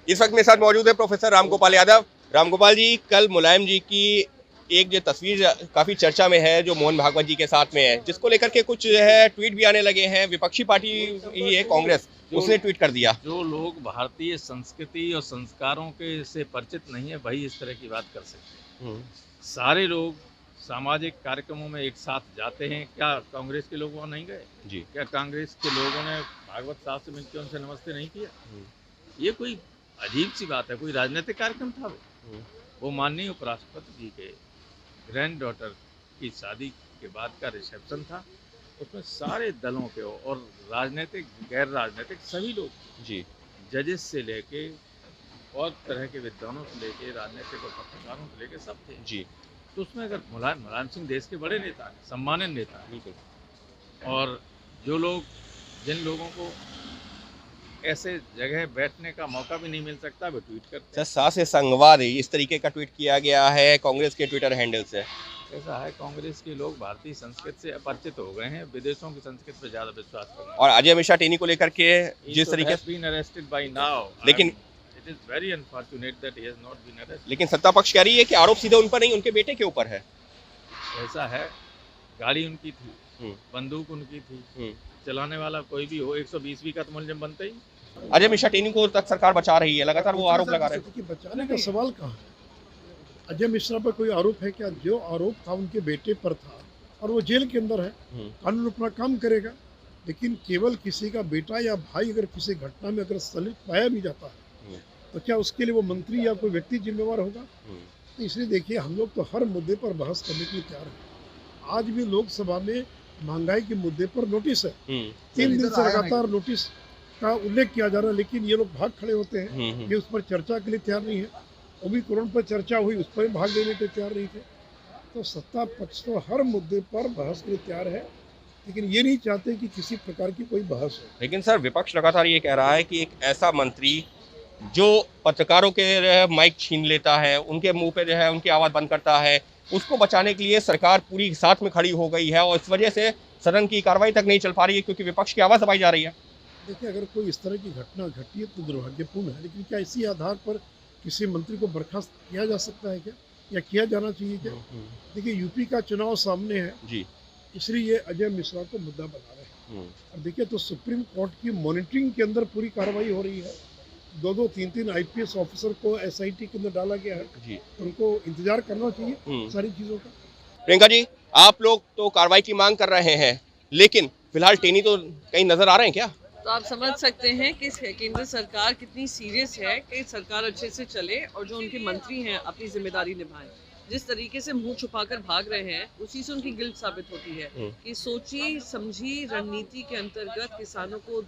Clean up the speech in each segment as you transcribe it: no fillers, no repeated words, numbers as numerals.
इस वक्त मेरे साथ मौजूद है प्रोफेसर रामगोपाल यादव। रामगोपाल जी, कल मुलायम जी की एक जो तस्वीर काफ़ी चर्चा में है जो मोहन भागवत जी के साथ में है, जिसको लेकर के कुछ जो है ट्वीट भी आने लगे हैं। विपक्षी पार्टी ही है कांग्रेस, उसने ट्वीट कर दिया। जो लोग भारतीय संस्कृति और संस्कारों के से परिचित नहीं है वही इस तरह की बात कर सकते हैं। सारे लोग सामाजिक कार्यक्रमों में एक साथ जाते हैं। क्या कांग्रेस के लोग वहाँ नहीं गए? जी। क्या कांग्रेस के लोगों ने भागवत साहब से मिलकर उनसे नमस्ते नहीं किया? ये कोई अजीब सी बात है? कोई राजनीतिक कार्यक्रम था वो माननीय उपराष्ट्रपति जी के ग्रैंड डॉटर की शादी के बाद का रिसेप्शन था। उसमें सारे दलों के और राजनीतिक गैर राजनीतिक सभी लोग, जी, जजेस से लेके और तरह के विद्वानों से लेके राजनीतिक और पत्रकारों से लेके सब थे जी। तो उसमें अगर मुलायम सिंह देश के बड़े नेता हैं, सम्मानित नेता हैं, बिल्कुल। और जो लोग जिन लोगों को ऐसे जगह बैठने का मौका भी नहीं मिल सकता वो ट्वीट करते हैं। सा से संगवाद इस तरीके का ट्वीट किया गया है कांग्रेस के ट्विटर हैंडल से। ऐसा है, कांग्रेस के लोग भारतीय संस्कृति से अपरिचित हो गए हैं, विदेशों की संस्कृति पर ज्यादा विश्वास करते हैं। और अजय मिश्रा टेनी को लेकर के जिस तरीके से, लेकिन it is very unfortunate that he has not been arrested. लेकिन सत्ता पक्ष कह रही है कि आरोप सीधे उन पर नहीं, उनके बेटे के ऊपर है। ऐसा है, गाड़ी उनकी थी, बंदूक उनकी थी, चलाने वाला कोई भी हो 120 का तो मुलजिम बनते ही। अजय मिश्रा टेनी को तक सरकार बचा रही है, लगातार वो आरोप लगा रहे हैं कि बचाने का सवाल कहाँ है? अजय मिश्रा पर कोई आरोप है क्या? जो आरोप था उनके बेटे पर था और वो जेल के अंदर है। कानून अपना काम करेगा, लेकिन केवल किसी का बेटा या भाई अगर किसी घटना में अगर संलिप्त पाया भी जाता है तो क्या उसके लिए वो मंत्री या कोई व्यक्ति जिम्मेवार होगा? तो इसलिए देखिए, हम लोग तो हर मुद्दे पर बहस करने के लिए तैयार हैं। आज भी लोकसभा में महंगाई के मुद्दे पर नोटिस है, 3 दिन से लगातार नोटिस का उल्लेख किया जा रहा है, लेकिन ये लोग भाग खड़े होते हैं। ये उस पर चर्चा के लिए तैयार नहीं है। ओमिक्रॉन पर चर्चा हुई, उस पर भाग लेने के तैयार नहीं थे। तो सत्ता पक्ष तो हर मुद्दे पर बहस के लिए तैयार है, लेकिन ये नहीं चाहते कि किसी प्रकार की कोई बहस हो। लेकिन सर, विपक्ष लगातार ये कह रहा है कि एक ऐसा मंत्री जो पत्रकारों के माइक छीन लेता है, उनके मुंह पे जो है उनकी आवाज़ बंद करता है, उसको बचाने के लिए सरकार पूरी साथ में खड़ी हो गई है और इस वजह से सदन की कार्रवाई तक नहीं चल पा रही है क्योंकि विपक्ष की आवाज़ दबाई जा रही है। देखिए, अगर कोई इस तरह की घटना घटी है तो दुर्भाग्यपूर्ण है, लेकिन क्या इसी आधार पर किसी मंत्री को बर्खास्त किया जा सकता है क्या, या किया जाना चाहिए क्या? देखिए, यूपी का चुनाव सामने है जी, इसलिए ये अजय मिश्रा को मुद्दा बना रहे हैं। और देखिए, तो सुप्रीम कोर्ट की मॉनिटरिंग के अंदर पूरी कार्रवाई हो रही है। 2-2, 3-3 IPS ऑफिसर को SIT के अंदर डाला गया है जी। उनको इंतजार करना चाहिए सारी चीज़ों का। प्रियंका जी, आप लोग तो कार्रवाई की मांग कर रहे हैं, लेकिन फिलहाल टेनी तो कहीं नजर आ रहे हैं क्या? तो आप समझ सकते हैं कि केंद्र सरकार कितनी सीरियस है कि सरकार अच्छे से चले और जो उनके मंत्री हैं अपनी जिम्मेदारी निभाएं। जिस तरीके से मुंह छुपाकर भाग रहे हैं उसी से उनकी गिल्ट साबित होती है कि सोची समझी रणनीति के अंतर्गत किसानों को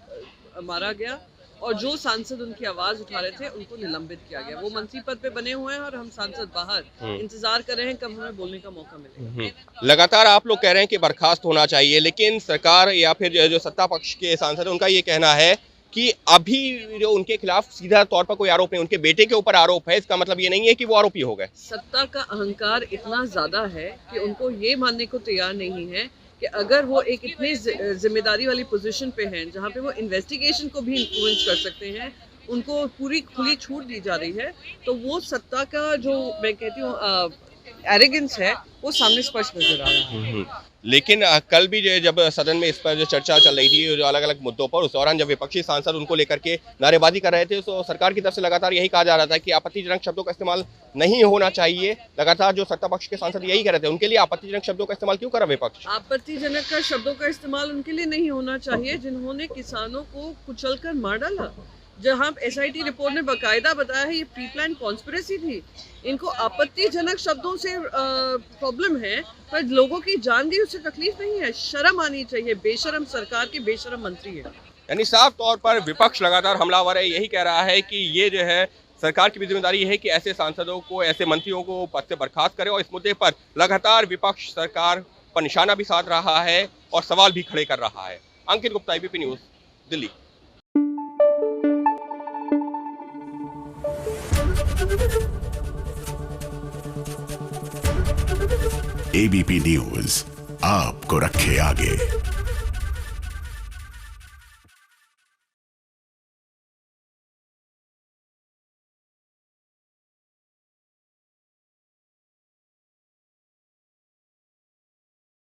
मारा गया और जो सांसद उनकी आवाज उठा रहे थे उनको निलंबित किया गया। वो मंत्री पद पे बने हुए हैं और हम सांसद बाहर इंतजार कर रहे हैं कब हमें बोलने का मौका मिलेगा। लगातार आप लोग कह रहे हैं कि बर्खास्त होना चाहिए, लेकिन सरकार या फिर जो सत्ता पक्ष के सांसद हैं उनका ये कहना है कि अभी जो उनके खिलाफ सीधा तौर पर कोई आरोप नहीं, उनके बेटे के ऊपर आरोप है। इसका मतलब ये नहीं है कि वो आरोपी हो गए। सत्ता का अहंकार इतना ज्यादा है कि उनको ये मानने को तैयार नहीं है कि अगर वो एक इतनी जिम्मेदारी वाली पोजीशन पे हैं जहाँ पे वो इन्वेस्टिगेशन को भी इन्फ्लुएंस कर सकते हैं, उनको पूरी खुली छूट दी जा रही है, तो वो सत्ता का जो मैं कहती हूँ एरोगेंस है वो सामने स्पष्ट नजर आ रहा है। लेकिन कल भी जब सदन में इस पर जो चर्चा चल रही थी जो अलग अलग मुद्दों पर, उस दौरान जब विपक्षी सांसद उनको लेकर के नारेबाजी कर रहे थे तो सरकार की तरफ से लगातार यही कहा जा रहा था कि आपत्तिजनक शब्दों का इस्तेमाल नहीं होना चाहिए। लगातार जो सत्ता पक्ष के सांसद यही कह रहे थे, उनके लिए आपत्तिजनक शब्दों का इस्तेमाल क्यों कर रहा विपक्ष? आपत्तिजनक का शब्दों का इस्तेमाल उनके लिए नहीं होना चाहिए जिन्होंने किसानों को कुचलकर मार डाला। जहां SIT रिपोर्ट ने बाकायदा बताया है ये प्री प्लान कॉन्स्पिरेसी थी। इनको आपत्तिजनक शब्दों से प्रॉब्लम है, पर लोगों की जान गई उससे तकलीफ नहीं है। शर्म आनी चाहिए, बेशरम सरकार के बेशरम मंत्री है। यानी साफ तौर पर विपक्ष लगातार हमलावर है, यही कह रहा है कि ये जो है सरकार की भी जिम्मेदारी है कि ऐसे सांसदों को, ऐसे मंत्रियों को पद से बर्खास्त करे। और इस मुद्दे पर लगातार विपक्ष सरकार पर निशाना भी साध रहा है और सवाल भी खड़े कर रहा है। Ankit Gupta, ABP news, Delhi. ABP news आपको रखे आगे।